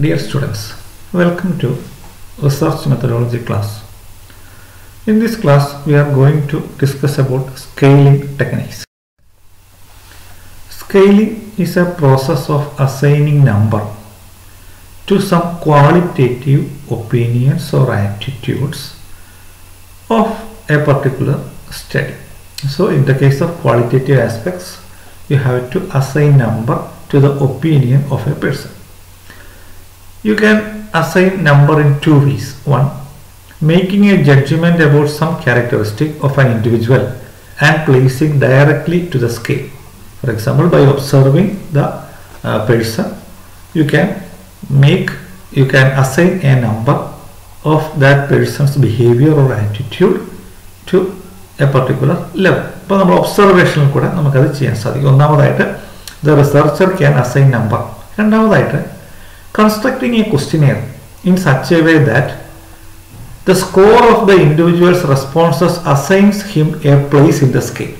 Dear students, welcome to Research Methodology class. In this class, we are going to discuss about scaling techniques. Scaling is a process of assigning number to some qualitative opinions or attitudes of a particular study. So, in the case of qualitative aspects, you have to assign number to the opinion of a person. You can assign number in two ways. One, making a judgment about some characteristic of an individual and placing directly to the scale. For example, by observing the person, you can assign a number of that person's behavior or attitude to a particular level. But our observation the researcher can assign number. And constructing a questionnaire in such a way that the score of the individual's responses assigns him a place in the scale.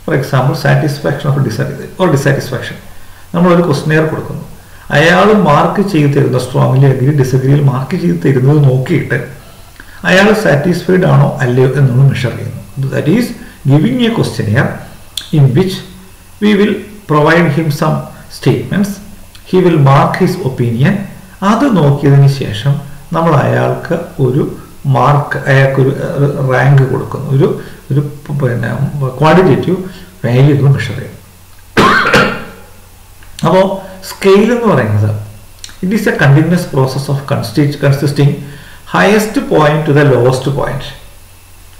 For example, satisfaction or dissatisfaction. We have a questionnaire. I mark strongly agree, disagree, mark I am satisfied measure. That is giving a questionnaire in which we will provide him some statements. He will mark his opinion. That's നോക്കിയതിനു ശേഷം നമ്മൾ അയാൾക്ക് ഒരു mark rank കൊടുക്കുന്നു ഒരു quantitative value measure ചെയ്യും. അപ്പോൾ scale എന്ന് പറയുന്നത് it is A continuous process of consisting highest point two the lowest point.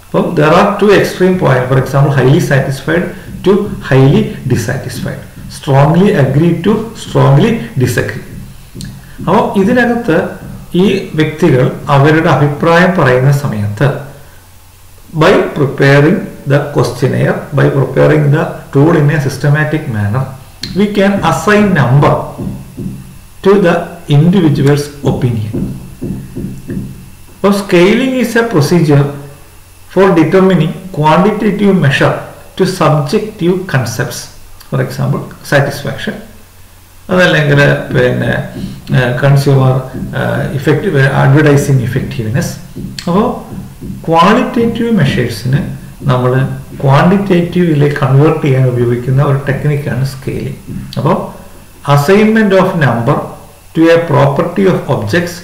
അപ്പം there are two extreme points. For example, highly satisfied to highly dissatisfied. Strongly agree to strongly disagree. അപ്പോൾ ഇതിനകത്ത് ഈ വ്യക്തികൾ അവരുടെ അഭിപ്രായം പറയുന്ന സമയത്ത് by preparing the questionnaire, by preparing the tool in a systematic manner, we can assign number to the individual's opinion. So scaling is a procedure for determining quantitative measure to subjective concepts. For example, satisfaction, consumer effective advertising effectiveness. Qualitative measures quantitatively convert a technique and scaling. Assignment of number to a property of objects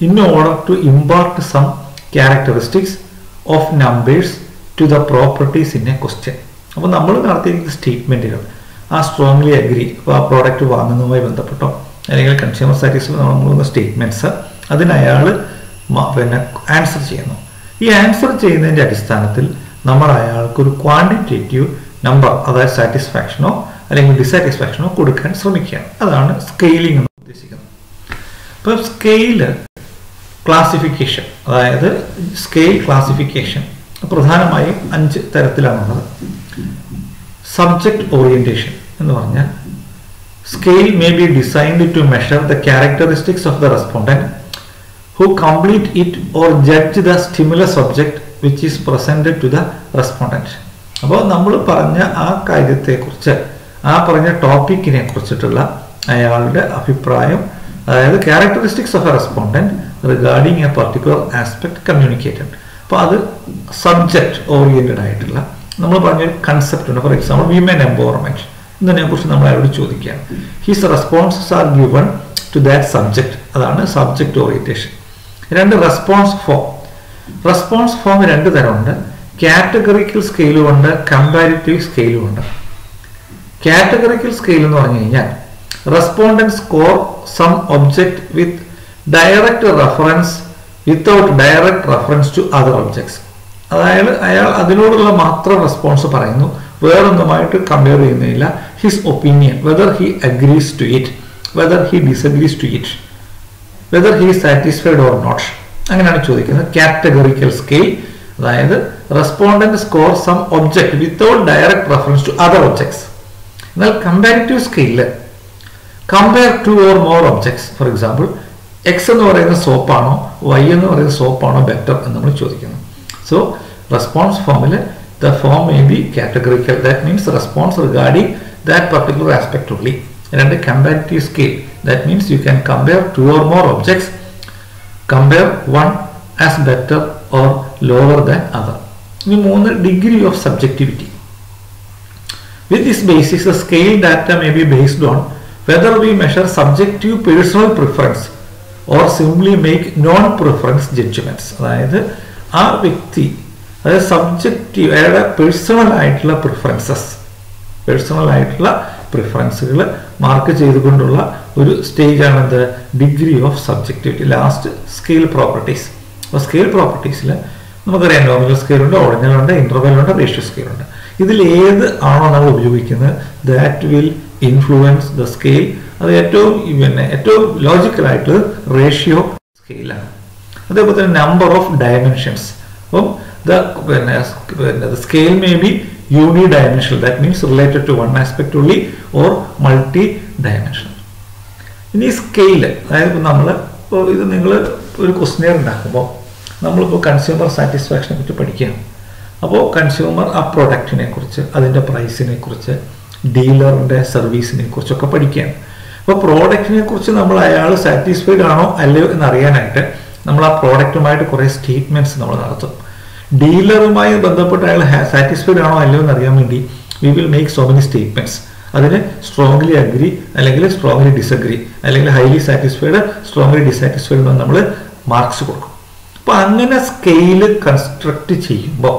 in order to impart some characteristics of numbers to the properties in a question. Statement strongly agree product consumer satisfaction statements answer this answer quantitative number satisfaction or dissatisfaction that's scaling. Scale classification scale classification subject orientation. Scale may be designed to measure the characteristics of the respondent who complete it or judge the stimulus object which is presented to the respondent. അപ്പോൾ നമ്മൾ പറഞ്ഞ ആ കാര്യത്തെക്കുറിച്ച് ആ പറഞ്ഞ ടോപ്പിക്കിനെ കുറിച്ചിട്ടുള്ള അയാളുടെ അഭിപ്രായം അതായത് characteristics of a respondent regarding a particular aspect communicated. അപ്പോൾ അത് സബ്ജക്റ്റ് ഓറിയന്റഡ് ആയിട്ടുള്ള നമ്മൾ പറഞ്ഞൊരു കൺസെപ്റ്റ് ഉണ്ട്. ഫോർ എക്സാമ്പിൾ വിമൻ എംപവർമെന്റ് ഇതിനെക്കുറിച്ച് നമ്മൾ അയാളോട് ചോദിക്കുകയാണ്. His responses are given to that subject. അതാണ് സബ്ജക്റ്റ് ഓറിയന്റേഷൻ. രണ്ട് റെസ്പോൺസ് ഫോം രണ്ട് തരമുണ്ട്. കാറ്റഗറിക്കൽ സ്കെയിലും ഉണ്ട്, കമ്പാരിറ്റീവ് സ്കെയിലും ഉണ്ട്. കാറ്റഗറിക്കൽ സ്കെയിൽ എന്ന് പറഞ്ഞു കഴിഞ്ഞാൽ respondent score some object with direct reference without direct reference to other objects. അതായത് അയാൾ അതിനോടുള്ള മാത്രം റെസ്പോൺസ് പറയുന്നു, വേറൊന്നുമായിട്ട് കമ്പയർ ചെയ്യുന്നില്ല. His opinion, whether he agrees to it, whether he disagrees to it, whether he satisfied or not, അങ്ങനെയാണ് ചോദിക്കുന്നത്. Categorical scale അതായത് respondent score some object without direct reference to other objects. എന്നാൽ comparative scale compare two or more objects. For example X എന്ന് പറയുന്ന സോപ്പാണോ Y എന്ന് പറയുന്ന സോപ്പാണോ better എന്ന് നമ്മൾ ചോദിക്കുന്നു. So response formula, the form may be categorical. That means response regarding that particular aspect only. And the comparative scale, That means you can compare two or more objects, compare one as better or lower than other. ഇനി 3 degree of subjectivity. With this basis, the scale data may be based on whether we measure subjective personal preference or simply make non-preference judgments. അതായത് ആ വ്യക്തി, അതായത് subjective, അയാളുടെ personal ആയിട്ടുള്ള പ്രിഫറൻസുകൾ mark ചെയ്തുകൊണ്ടുള്ള ഒരു സ്റ്റേജാണ് എന്ത്, degree of subjectivity. Last scale properties. അപ്പോൾ സ്കെയിൽ പ്രോപ്പർട്ടീസിൽ നമുക്കറിയാം നോമിനൽ സ്കെയിലുണ്ട്, ഓർഡിനൽ ഉണ്ട്, ഇന്റർവെൽ ഉണ്ട്, റേഷ്യോ സ്കെയിൽ ഉണ്ട്. ഇതിൽ ഏത് ആണോ നമ്മൾ ഉപയോഗിക്കുന്നത്, that will influence the scale. അത് ഏറ്റവും ലോജിക്കലായിട്ട് റേഷ്യോ സ്കെയിലാണ്. അതേപോലെ തന്നെ നമ്പർ ഓഫ് ഡയമെൻഷൻസ്. അപ്പം the scale may be unidimensional, that means related to one aspect only, or multi-dimensional. ഇനി സ്കെയിൽ, അതായത് നമ്മൾ ഇത് നിങ്ങൾ ഒരു ക്വസ്റ്റ്യൻ ഉണ്ടാക്കുമ്പോൾ നമ്മളിപ്പോൾ കൺസ്യൂമർ സാറ്റിസ്ഫാക്ഷനെ പറ്റി പഠിക്കുകയാണ്. അപ്പോൾ കൺസ്യൂമർ ആ പ്രൊഡക്റ്റിനെ കുറിച്ച്, അതിൻ്റെ പ്രൈസിനെ കുറിച്ച്, ഡീലറിൻ്റെ സർവീസിനെ കുറിച്ചൊക്കെ പഠിക്കുകയാണ്. അപ്പോൾ പ്രോഡക്റ്റിനെ കുറിച്ച് നമ്മൾ അയാൾ സാറ്റിസ്ഫൈഡ് ആണോ അല്ലയോ എന്നറിയാനായിട്ട് നമ്മൾ ആ പ്രോഡക്റ്റുമായിട്ട് കുറേ സ്റ്റേറ്റ്മെൻറ്റ്സ് നമ്മൾ നടത്തും. ഡീലറുമായി ബന്ധപ്പെട്ട് അയാൾ സാറ്റിസ്ഫൈഡ് ആണോ അല്ലയോ എന്നറിയാൻ വേണ്ടി V will make so many statements. അതിന് സ്ട്രോങ്ലി അഗ്രി, അല്ലെങ്കിൽ സ്ട്രോങ്ലി ഡിസഗ്രി, അല്ലെങ്കിൽ ഹൈലി സാറ്റിസ്ഫൈഡ്, സ്ട്രോങ്ലി ഡിസാറ്റിസ്ഫൈഡ് എന്ന് നമ്മൾ മാർക്സ് കൊടുക്കും. അപ്പോൾ അങ്ങനെ സ്കെയിൽ കൺസ്ട്രക്ട് ചെയ്യുമ്പോൾ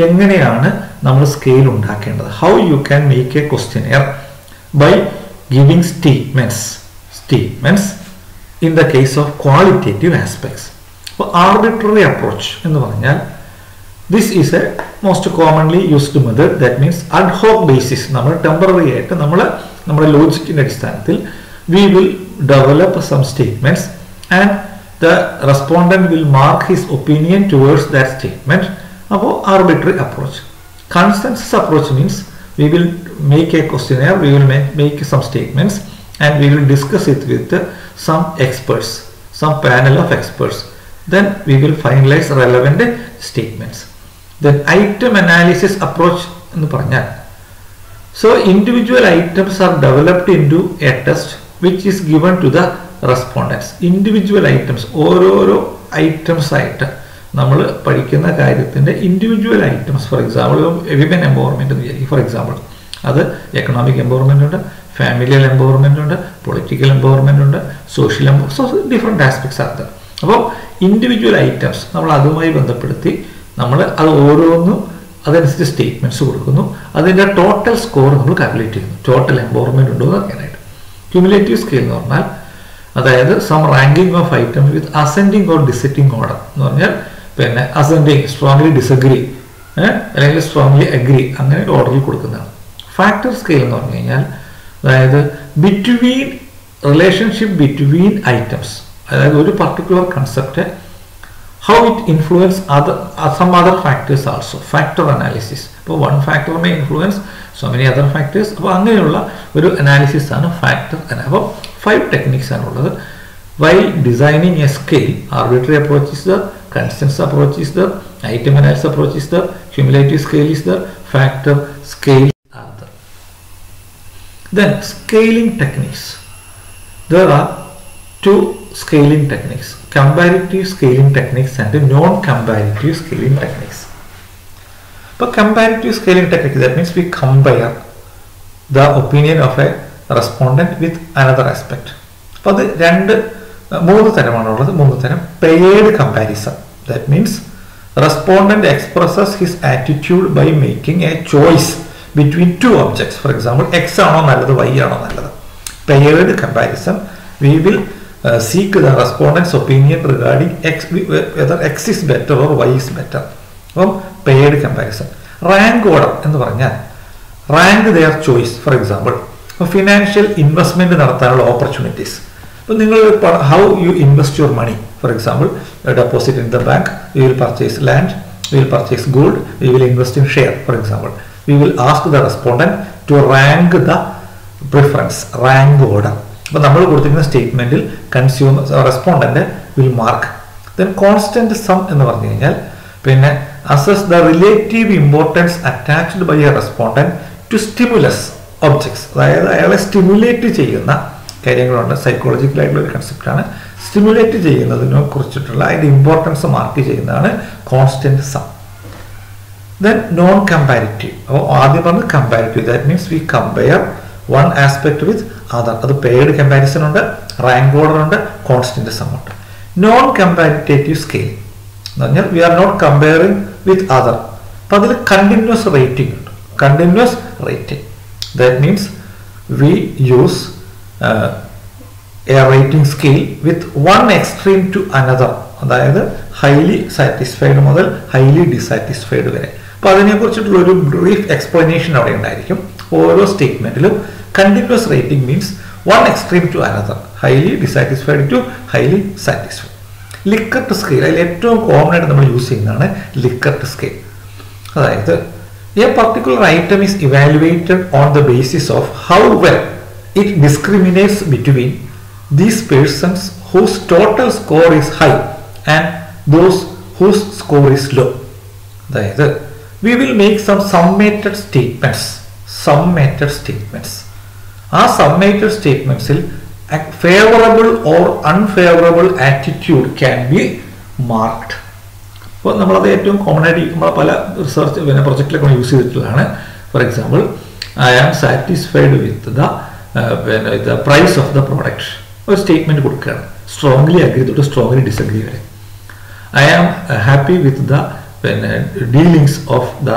എങ്ങനെയാണ് നമ്മൾ സ്കെയിൽ ഉണ്ടാക്കേണ്ടത്? How you can make a questionnaire by giving statements in the case of qualitative aspects. അപ്പോൾ ആർബിട്രറി അപ്രോച്ച് എന്ന് പറഞ്ഞാൽ this is a most commonly used method. That means ad hoc basis, നമ്മൾ temporary ആയിട്ട് നമ്മുടെ ലോജിക്കിന്റെ അടിസ്ഥാനത്തിൽ we will develop some statements and the respondent will mark his opinion towards that statement. അപ്പോൾ arbitrary approach. Consensus approach means we will make a questionnaire, we will make some statements, and we will discuss it with some experts, some panel of experts. Then we will finalize relevant statements. Then item analysis approach എന്ന് പറഞ്ഞാൽ, so individual items are developed into a test which is given to the respondents. Individual items, ഓരോരോ items ആയിട്ട് നമ്മൾ പഠിക്കുന്ന കാര്യത്തിൻ്റെ individual items. For example women empowerment എന്ന് വിചാരിക്കും. For example അത് എക്കണോമിക് എംപവർമെൻ്റ് ഉണ്ട്, ഫാമിലിയൽ എംപവർമെൻ്റ് ഉണ്ട്, പൊളിറ്റിക്കൽ എംപവർമെൻ്റ് ഉണ്ട്, സോഷ്യൽ ഡിഫറെൻറ്റ് ആസ്പെക്ട്സ് ആണ്. അപ്പോൾ ഇൻഡിവിജ്വൽ ഐറ്റംസ് നമ്മൾ അതുമായി ബന്ധപ്പെടുത്തി നമ്മൾ അത് ഓരോന്നും അതനുസരിച്ച് സ്റ്റേറ്റ്മെൻറ്റ്സ് കൊടുക്കുന്നു. അതിൻ്റെ ടോട്ടൽ സ്കോർ നമ്മൾ കാൽക്കുലേറ്റ് ചെയ്യുന്നു, ടോട്ടൽ എംപവർമെൻ്റ് ഉണ്ടോ എന്ന് അറിയാനായിട്ട്. ക്യുമുലേറ്റീവ് സ്കെയിൽ എന്ന് പറഞ്ഞാൽ അതായത് some ranking of items with ascending or descending order എന്ന് പറഞ്ഞാൽ പിന്നെ അസെൻഡിങ്, സ്ട്രോങ്ലി ഡിസഗ്രി, അല്ലെങ്കിൽ സ്ട്രോങ്ലി അഗ്രി, അങ്ങനെ ഓർഡറിൽ കൊടുക്കുന്നതാണ്. ഫാക്ടർ സ്കെയിൽ എന്ന് പറഞ്ഞു കഴിഞ്ഞാൽ അതായത് റിലേഷൻഷിപ്പ് ബിറ്റ്വീൻ ഐറ്റംസ്, അതായത് ഒരു particular concept how it influence some other factors also. Factor analysis. ഇപ്പോൾ one factor may influence so many other factors. അപ്പോൾ അങ്ങനെയുള്ള ഒരു അനാലിസിസ് ആണ് ഫാക്ടർ. അപ്പോൾ 5 ടെക്നിക്സ് ആണുള്ളത്. While designing a scale, arbitrary approach is there, consensus approach is there, item analysis approach is there, cumulative scale is there, factor scale are there. Then scaling techniques. There are 2 scaling techniques: comparative scaling techniques and non-comparative scaling techniques. But comparative scaling technique, that means we compare the opinion of a respondent with another aspect. അപ്പോൾ അത് 3 തരമാണുള്ളത്. 3 തരം. Paired comparison, that means respondent expresses his attitude by making a choice between 2 objects. For example, X ആണോ നല്ലത്, Y ആണോ നല്ലത്. Paired comparison, we will seek the respondent's opinion regarding whether X is better or Y is better. അപ്പം paired comparison. Rank order എന്ന് പറഞ്ഞാൽ rank their choice. For example, financial investment നടത്താനുള്ള opportunities. അപ്പോൾ നിങ്ങൾ how you invest your money. For example deposit in the bank, we will purchase land, we will purchase gold, we will invest in share. For example we will ask the respondent to rank the preference, rank order. അപ്പോൾ നമ്മൾ കൊടുത്തിരിക്കുന്ന സ്റ്റേറ്റ്മെന്റിൽ respondent will mark. Then constant sum എന്ന് പറഞ്ഞു കഴിഞ്ഞാൽ പിന്നെ assess the relative importance attached by a respondent to stimulus objects. അതായത് അയാളെ സ്റ്റിമുലേറ്റ് ചെയ്യുന്ന കാര്യങ്ങളുണ്ട്. സൈക്കോളജിക്കലായിട്ടുള്ള ഒരു കൺസെപ്റ്റാണ്. സ്റ്റിമുലേറ്റ് ചെയ്യുന്നതിനെ കുറിച്ചിട്ടുള്ള അതിൻ്റെ ഇമ്പോർട്ടൻസ് മാർക്ക് ചെയ്യുന്നതാണ് constant sum. Then non comparative. അപ്പോൾ ആദ്യം പറഞ്ഞ് comparative, that means we compare one aspect with other. അത് പെയ്ഡ് കമ്പാരിസൺ ഉണ്ട്, റാങ്ക് ഓർഡർ ഉണ്ട്, കോൺസ്റ്റന്റ് സം ഉണ്ട്. നോൺ കമ്പാരിറ്റേറ്റീവ് സ്കെയിൽ എന്ന് പറഞ്ഞാൽ we are not comparing with other. അപ്പം അതിൽ കണ്ടിന്യൂസ് റേറ്റിംഗ് ഉണ്ട്. Continuous rating, that means we use a rating scale with one extreme to another. അതായത് highly satisfied മുതൽ highly dissatisfied വരെ. അപ്പോൾ അതിനെക്കുറിച്ചിട്ടുള്ള ഒരു ബ്രീഫ് എക്സ്പ്ലനേഷൻ അവിടെ ഉണ്ടായിരിക്കും. ഓരോ സ്റ്റേറ്റ്മെന്റിലും continuous rating means one extreme to another, highly dissatisfied to highly satisfied. Likert scale, അതിൽ ഏറ്റവും കോമൺ ആയിട്ട് നമ്മൾ യൂസ് ചെയ്യുന്നതാണ് ലിക്കർട്ട് സ്കെയിൽ. അതായത് a particular item is evaluated on the basis of how well it discriminates between these persons whose total score is high and those whose score is low. അതായത് we will make some summated statements. ആ summated statementsൽ favorable or unfavorable attitude can be marked. അപ്പോൾ നമ്മളത് ഏറ്റവും common ആയിട്ട് നമ്മൾ പല research പ്രൊജക്റ്റിലൊക്കെ use ചെയ്തിട്ടുള്ളതാണ്. For example, I am satisfied with the price of the product. ഒരു സ്റ്റേറ്റ്മെന്റ് കൊടുക്കുകയാണ്, സ്ട്രോങ്ലി അഗ്രി തൊട്ട് സ്ട്രോങ്ലി ഡിസഗ്രി വരെ. I am happy with the dealings of the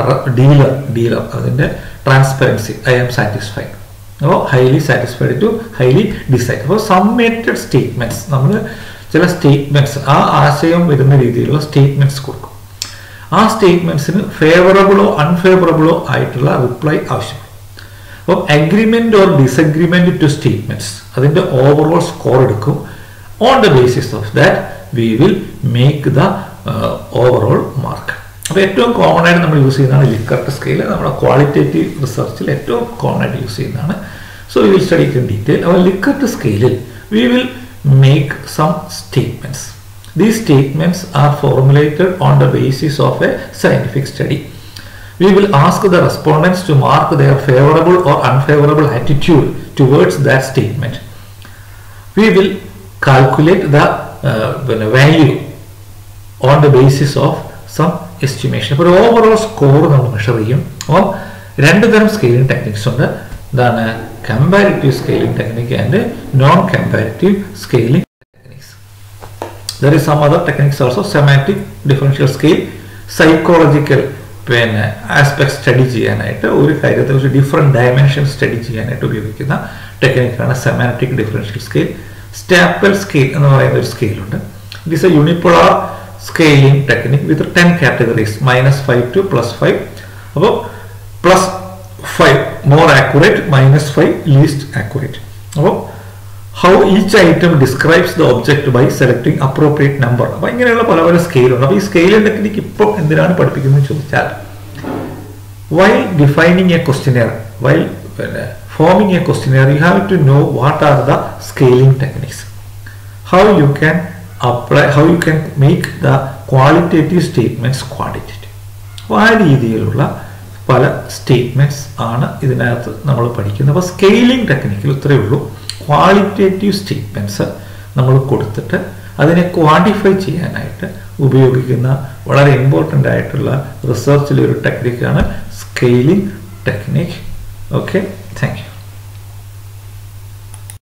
dealer അതിൻ്റെ ട്രാൻസ്പെറൻസി, ഐ ആം സാറ്റിസ്ഫൈഡ്. അപ്പോൾ highly satisfied to highly dissatisfied. അപ്പോൾ summated statements, നമ്മൾ ചില statements ആ ആശയം വരുന്ന രീതിയിലുള്ള സ്റ്റേറ്റ്മെന്റ്സ് കൊടുക്കും. ആ സ്റ്റേറ്റ്മെന്റ്സിന് ഫേവറബിളോ അൺഫേവറബിളോ ആയിട്ടുള്ള റിപ്ലൈ ആവശ്യപ്പെടും. അപ്പം agreement or disagreement to statements, അതിൻ്റെ ഓവറോൾ സ്കോർ എടുക്കും. On the basis of that we will make the overall mark. അപ്പോൾ ഏറ്റവും കോമൺ ആയിട്ട് നമ്മൾ യൂസ് ചെയ്യുന്നതാണ് ലിക്കർട്ട് സ്കെയിൽ. നമ്മുടെ ക്വാളിറ്റേറ്റീവ് റിസർച്ചിൽ ഏറ്റവും കോമൺ ആയിട്ട് യൂസ് ചെയ്യുന്നതാണ്. So we will study in detail. അപ്പോൾ ലിക്കർട്ട് സ്കെയിലിൽ we will make some statements. These statements are formulated on the basis of a scientific study. We will ask the respondents to mark their favorable or unfavorable attitude towards that statement. We will calculate the value on the basis of some estimation. For overall score നമ്മൾ measure ചെയ്യും. അപ്പോൾ രണ്ട് തരം scaling techniques ഉണ്ട്. ഇതാണ് comparative scaling technique and non-comparative scaling techniques. There is some other techniques also. Semantic differential scale, psychological aspects study ചെയ്യാനായിട്ട് ഒരു കാര്യത്തെ ഒരു ഡിഫറെൻറ്റ് ഡയമെൻഷൻ സ്റ്റഡി ചെയ്യാനായിട്ട് ഉപയോഗിക്കുന്ന ടെക്നിക്കാണ് semantic differential scale. Stapel scale എന്ന് പറയുന്ന ഒരു സ്കെയിലുണ്ട്. It is a unipolar scaling technique with 10 categories, -5 to +5. അപ്പോൾ +5 more accurate, -5 least accurate. അപ്പോൾ how each item describes the object by selecting appropriate number. അപ്പോൾ ഇങ്ങനെയുള്ള പല പല സ്കെയിലുണ്ട്. അപ്പോൾ ഈ സ്കെയിലിംഗ് ടെക്നിക്ക് ഇപ്പോൾ എന്തിനാണ് പഠിപ്പിക്കുന്നത് ചോദിച്ചാൽ, while defining a questionnaire, while forming a questionnaire, you have to know what are the scaling techniques, how you can apply, how you can make the qualitative statements quantitative. അപ്പോൾ ആ രീതിയിലുള്ള പല statements ആണ് ഇതിനകത്ത് നമ്മൾ പഠിക്കുന്നത്. അപ്പോൾ സ്കെയിലിംഗ് ടെക്നിക്കിൽ ഇത്രയേ ഉള്ളൂ. ക്വാളിറ്റേറ്റീവ് സ്റ്റേറ്റ്മെന്റ്സ് നമ്മൾ കൊടുത്തിട്ട് അതിനെ ക്വാണ്ടിഫൈ ചെയ്യാനായിട്ട് ഉപയോഗിക്കുന്ന വളരെ ഇമ്പോർട്ടൻ്റ് ആയിട്ടുള്ള റിസർച്ചിലെ ഒരു ടെക്നിക്കാണ് scaling technique. Okay, thank U.